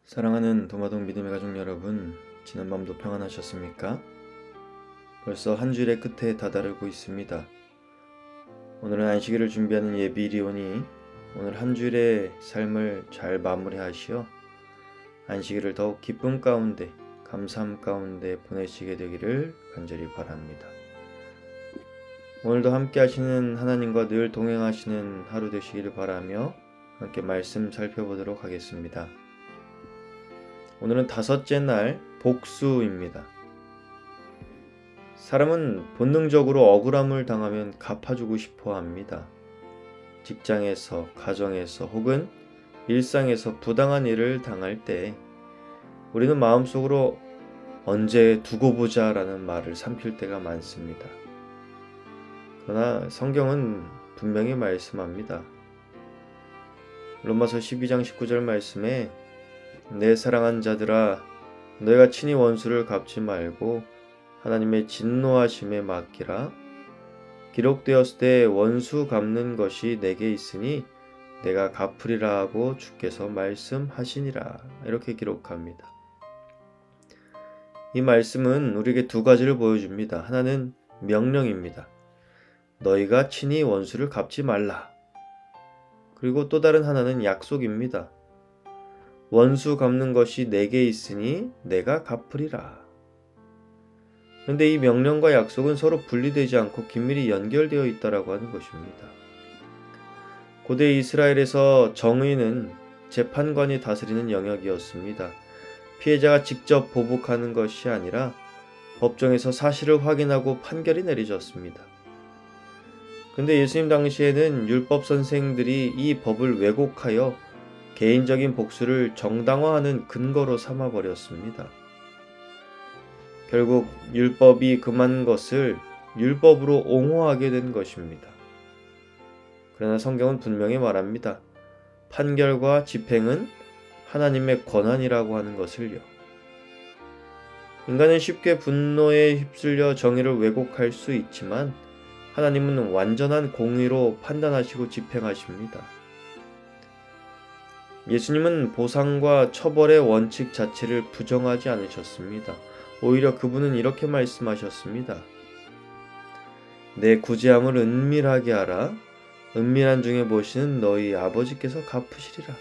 사랑하는 도마동 믿음의 가족 여러분, 지난밤도 평안하셨습니까? 벌써 한 주일의 끝에 다다르고 있습니다. 오늘은 안식일을 준비하는 예비일이 오니 오늘 한 주일의 삶을 잘 마무리하시어 안식일을 더욱 기쁨 가운데, 감사함 가운데 보내시게 되기를 간절히 바랍니다. 오늘도 함께 하시는 하나님과 늘 동행하시는 하루 되시기를 바라며 함께 말씀 살펴보도록 하겠습니다. 오늘은 다섯째 날 복수입니다. 사람은 본능적으로 억울함을 당하면 갚아주고 싶어 합니다. 직장에서, 가정에서 혹은 일상에서 부당한 일을 당할 때 우리는 마음속으로 언제 두고 보자 라는 말을 삼킬 때가 많습니다. 그러나 성경은 분명히 말씀합니다. 로마서 12장 19절 말씀에 내 사랑한 자들아, 너희가 친히 원수를 갚지 말고 하나님의 진노하심에 맡기라. 기록되었을 때 원수 갚는 것이 내게 있으니 내가 갚으리라 하고 주께서 말씀하시니라. 이렇게 기록합니다. 이 말씀은 우리에게 두 가지를 보여줍니다. 하나는 명령입니다. 너희가 친히 원수를 갚지 말라. 그리고 또 다른 하나는 약속입니다. 원수 갚는 것이 내게 있으니 내가 갚으리라. 그런데 이 명령과 약속은 서로 분리되지 않고 긴밀히 연결되어 있다라고 하는 것입니다. 고대 이스라엘에서 정의는 재판관이 다스리는 영역이었습니다. 피해자가 직접 보복하는 것이 아니라 법정에서 사실을 확인하고 판결이 내려졌습니다. 그런데 예수님 당시에는 율법 선생들이 이 법을 왜곡하여 개인적인 복수를 정당화하는 근거로 삼아버렸습니다. 결국 율법이 금한 것을 율법으로 옹호하게 된 것입니다. 그러나 성경은 분명히 말합니다. 판결과 집행은 하나님의 권한이라고 하는 것을요. 인간은 쉽게 분노에 휩쓸려 정의를 왜곡할 수 있지만 하나님은 완전한 공의로 판단하시고 집행하십니다. 예수님은 보상과 처벌의 원칙 자체를 부정하지 않으셨습니다. 오히려 그분은 이렇게 말씀하셨습니다. 내 구제함을 은밀하게 하라. 은밀한 중에 보시는 너희 아버지께서 갚으시리라.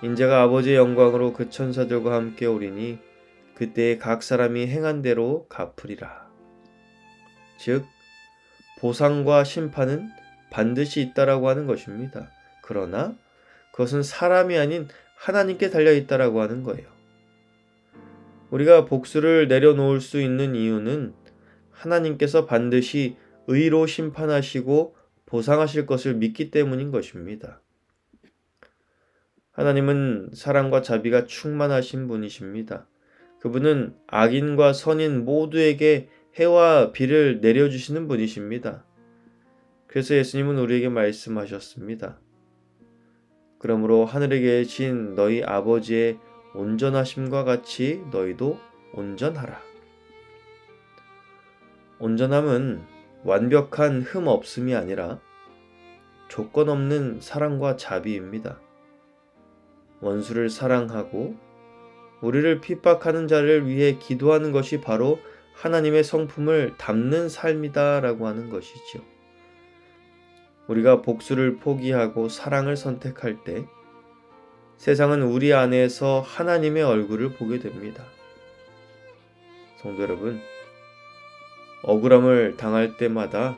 인자가 아버지의 영광으로 그 천사들과 함께 오리니 그때에 각 사람이 행한 대로 갚으리라. 즉 보상과 심판은 반드시 있다라고 하는 것입니다. 그러나 그것은 사람이 아닌 하나님께 달려있다라고 하는 거예요. 우리가 복수를 내려놓을 수 있는 이유는 하나님께서 반드시 의로 심판하시고 보상하실 것을 믿기 때문인 것입니다. 하나님은 사랑과 자비가 충만하신 분이십니다. 그분은 악인과 선인 모두에게 해와 비를 내려주시는 분이십니다. 그래서 예수님은 우리에게 말씀하셨습니다. 그러므로 하늘에 계신 너희 아버지의 온전하심과 같이 너희도 온전하라. 온전함은 완벽한 흠 없음이 아니라 조건 없는 사랑과 자비입니다. 원수를 사랑하고 우리를 핍박하는 자를 위해 기도하는 것이 바로 하나님의 성품을 담는 삶이다라고 하는 것이죠. 우리가 복수를 포기하고 사랑을 선택할 때 세상은 우리 안에서 하나님의 얼굴을 보게 됩니다. 성도 여러분, 억울함을 당할 때마다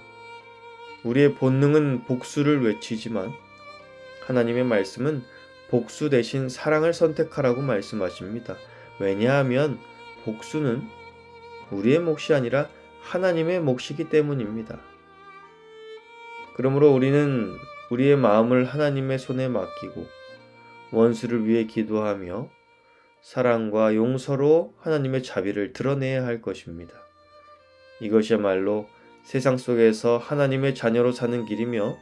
우리의 본능은 복수를 외치지만 하나님의 말씀은 복수 대신 사랑을 선택하라고 말씀하십니다. 왜냐하면 복수는 우리의 몫이 아니라 하나님의 몫이기 때문입니다. 그러므로 우리는 우리의 마음을 하나님의 손에 맡기고 원수를 위해 기도하며 사랑과 용서로 하나님의 자비를 드러내야 할 것입니다. 이것이야말로 세상 속에서 하나님의 자녀로 사는 길이며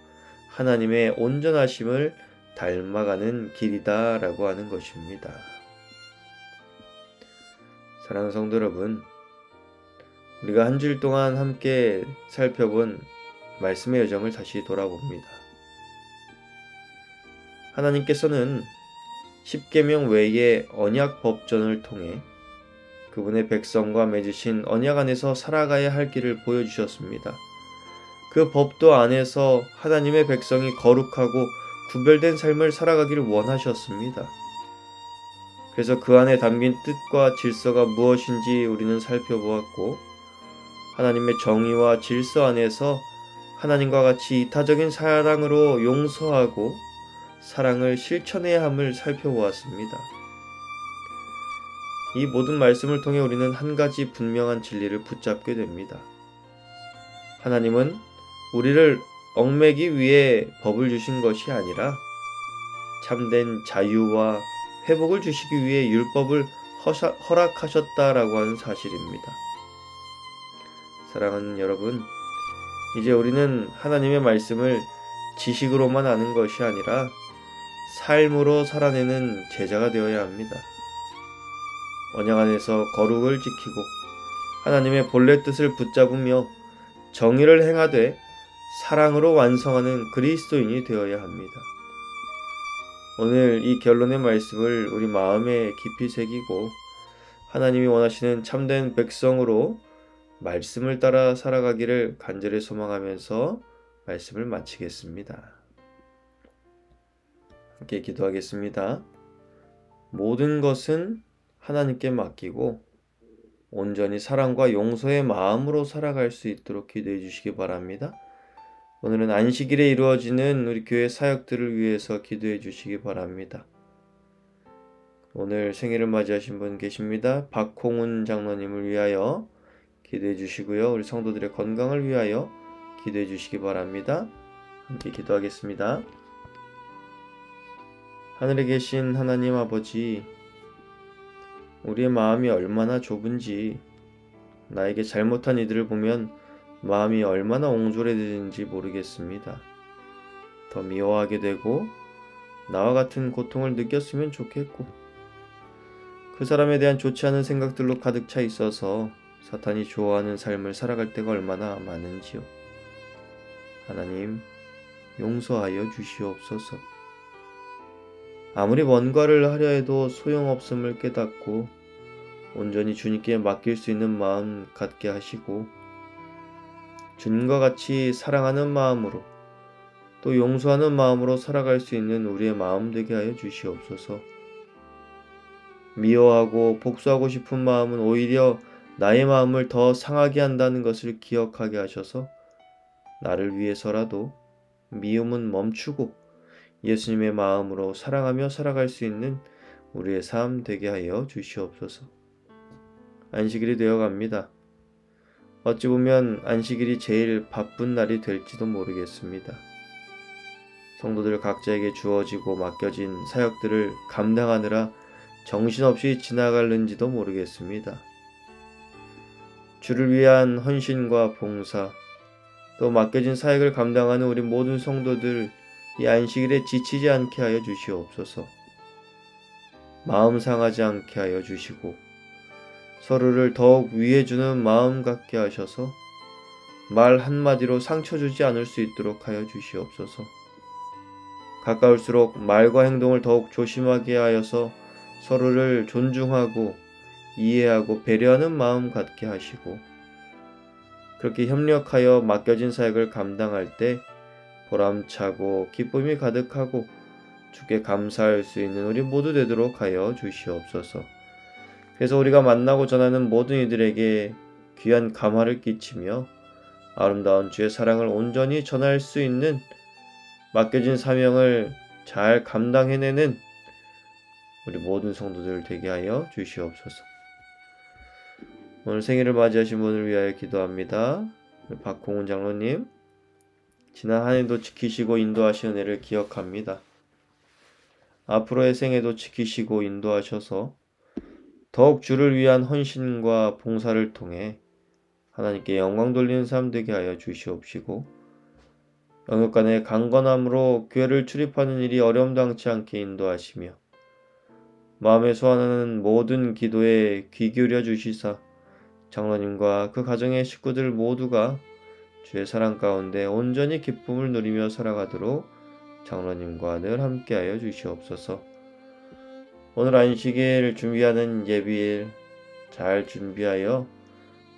하나님의 온전하심을 닮아가는 길이다라고 하는 것입니다. 사랑하는 성도 여러분, 우리가 한 주일 동안 함께 살펴본 말씀의 여정을 다시 돌아봅니다. 하나님께서는 십계명 외의 언약 법전을 통해 그분의 백성과 맺으신 언약 안에서 살아가야 할 길을 보여주셨습니다. 그 법도 안에서 하나님의 백성이 거룩하고 구별된 삶을 살아가기를 원하셨습니다. 그래서 그 안에 담긴 뜻과 질서가 무엇인지 우리는 살펴보았고, 하나님의 정의와 질서 안에서 하나님과 같이 이타적인 사랑으로 용서하고 사랑을 실천해야 함을 살펴보았습니다. 이 모든 말씀을 통해 우리는 한 가지 분명한 진리를 붙잡게 됩니다. 하나님은 우리를 얽매기 위해 법을 주신 것이 아니라 참된 자유와 회복을 주시기 위해 율법을 허락하셨다라고 하는 사실입니다. 사랑하는 여러분, 이제 우리는 하나님의 말씀을 지식으로만 아는 것이 아니라 삶으로 살아내는 제자가 되어야 합니다. 언약 안에서 거룩을 지키고 하나님의 본래 뜻을 붙잡으며 정의를 행하되 사랑으로 완성하는 그리스도인이 되어야 합니다. 오늘 이 결론의 말씀을 우리 마음에 깊이 새기고 하나님이 원하시는 참된 백성으로 말씀을 따라 살아가기를 간절히 소망하면서 말씀을 마치겠습니다. 함께 기도하겠습니다. 모든 것은 하나님께 맡기고 온전히 사랑과 용서의 마음으로 살아갈 수 있도록 기도해 주시기 바랍니다. 오늘은 안식일에 이루어지는 우리 교회 사역들을 위해서 기도해 주시기 바랍니다. 오늘 생일을 맞이하신 분 계십니다. 박홍훈 장로님을 위하여 기도해 주시고요. 우리 성도들의 건강을 위하여 기도해 주시기 바랍니다. 함께 기도하겠습니다. 하늘에 계신 하나님 아버지, 우리의 마음이 얼마나 좁은지, 나에게 잘못한 이들을 보면 마음이 얼마나 옹졸해지는지 모르겠습니다. 더 미워하게 되고 나와 같은 고통을 느꼈으면 좋겠고, 그 사람에 대한 좋지 않은 생각들로 가득 차 있어서 사탄이 좋아하는 삶을 살아갈 때가 얼마나 많은지요. 하나님, 용서하여 주시옵소서. 아무리 뭔가를 하려 해도 소용없음을 깨닫고 온전히 주님께 맡길 수 있는 마음 갖게 하시고, 주님과 같이 사랑하는 마음으로 또 용서하는 마음으로 살아갈 수 있는 우리의 마음 되게 하여 주시옵소서. 미워하고 복수하고 싶은 마음은 오히려 나의 마음을 더 상하게 한다는 것을 기억하게 하셔서 나를 위해서라도 미움은 멈추고 예수님의 마음으로 사랑하며 살아갈 수 있는 우리의 삶 되게 하여 주시옵소서. 안식일이 되어갑니다. 어찌 보면 안식일이 제일 바쁜 날이 될지도 모르겠습니다. 성도들 각자에게 주어지고 맡겨진 사역들을 감당하느라 정신없이 지나갈는지도 모르겠습니다. 주를 위한 헌신과 봉사, 또 맡겨진 사역을 감당하는 우리 모든 성도들 이 안식일에 지치지 않게 하여 주시옵소서. 마음 상하지 않게 하여 주시고 서로를 더욱 위해주는 마음 갖게 하셔서 말 한마디로 상처 주지 않을 수 있도록 하여 주시옵소서. 가까울수록 말과 행동을 더욱 조심하게 하여서 서로를 존중하고 이해하고 배려하는 마음 갖게 하시고, 그렇게 협력하여 맡겨진 사역을 감당할 때 보람차고 기쁨이 가득하고 주께 감사할 수 있는 우리 모두 되도록 하여 주시옵소서. 그래서 우리가 만나고 전하는 모든 이들에게 귀한 감화를 끼치며 아름다운 주의 사랑을 온전히 전할 수 있는 맡겨진 사명을 잘 감당해내는 우리 모든 성도들 되게 하여 주시옵소서. 오늘 생일을 맞이하신 분을 위하여 기도합니다. 박홍훈 장로님, 지난 한 해도 지키시고 인도하신 은혜를 기억합니다. 앞으로의 생애도 지키시고 인도하셔서 더욱 주를 위한 헌신과 봉사를 통해 하나님께 영광 돌리는 삶 되게 하여 주시옵시고, 영육간의 강건함으로 교회를 출입하는 일이 어려움당치 않게 인도하시며 마음에 소원하는 모든 기도에 귀 기울여 주시사 장로님과 그 가정의 식구들 모두가 주의 사랑 가운데 온전히 기쁨을 누리며 살아가도록 장로님과 늘 함께하여 주시옵소서. 오늘 안식일 준비하는 예비일 잘 준비하여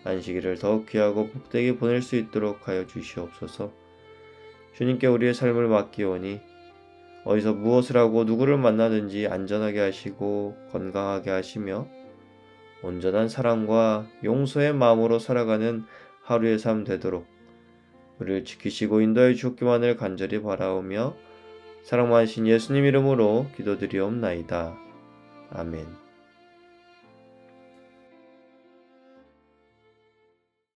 안식일을 더욱 귀하고 복되게 보낼 수 있도록 하여 주시옵소서. 주님께 우리의 삶을 맡기오니 어디서 무엇을 하고 누구를 만나든지 안전하게 하시고 건강하게 하시며 온전한 사랑과 용서의 마음으로 살아가는 하루의 삶 되도록 우리를 지키시고 인도해 주옵기만을 간절히 바라오며 사랑 많으신 예수님 이름으로 기도드리옵나이다. 아멘.